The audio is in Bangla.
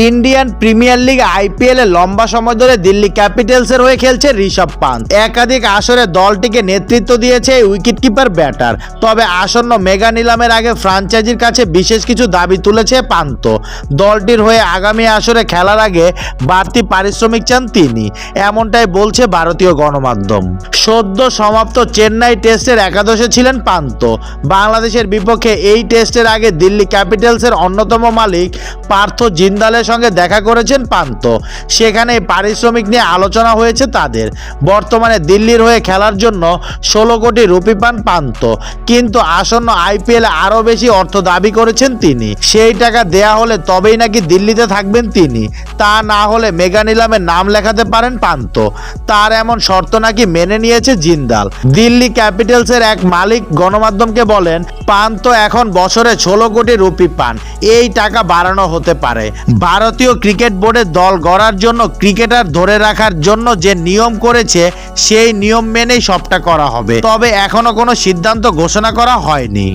ইন্ডিয়ান প্রিমিয়ার লিগ আইপিএল এ লম্বা সময় ধরে দিল্লি ক্যাপিটালসের হয়ে খেলছে ঋষভ পান্থ। একাধিক আসরে দলটিকে নেতৃত্ব দিয়েছে এই উইকেটকিপার ব্যাটার। তবে আসন্ন মেগা নিলামের আগে ফ্র্যাঞ্চাইজির কাছে বিশেষ কিছু দাবি তুলেছে পান্থ। দলটির হয়ে আগামী আসরে খেলার আগে বাড়তি পারিশ্রমিক চান তিনি, এমনটাই বলছে ভারতীয় গণমাধ্যম। সদ্য সমাপ্ত চেন্নাই টেস্টের একাদশে ছিলেন পান্থ। বাংলাদেশের বিপক্ষে এই টেস্টের আগে দিল্লি ক্যাপিটালসের অন্যতম মালিক পার্থ জিন্দালের সঙ্গে দেখা করেছেন পান্থ। সেখানে পারিশ্রমিক নিয়ে আলোচনা হয়েছে তাদের। বর্তমানে দিল্লির হয়ে খেলার জন্য 16 কোটি রুপি পান পান্থ, কিন্তু আসন্ন আইপিএলে আরও বেশি অর্থ দাবি করেছেন তিনি। সেই টাকা দেয়া হলে তবেই নাকি দিল্লিতে থাকবেন তিনি, তা না হলে মেগা নিলামে নাম লেখাতে পারেন পান্থ। তার এমন শর্ত নাকি মেনে নিয়েছে জিন্দাল। দিল্লি ক্যাপিটালসের এক মালিক গণমাধ্যমকে বলেন, পান্থ এখন বছরে 16 কোটি রুপি পান, এই টাকা বাড়ানো হতে পারে। ভারতীয় ক্রিকেট বোর্ডের দল গড়ার জন্য ক্রিকেটার ধরে রাখার জন্য যে নিয়ম করেছে সেই নিয়ম মেনেই সবটা করা হবে, তবে এখনো কোনো সিদ্ধান্ত ঘোষণা করা হয়নি।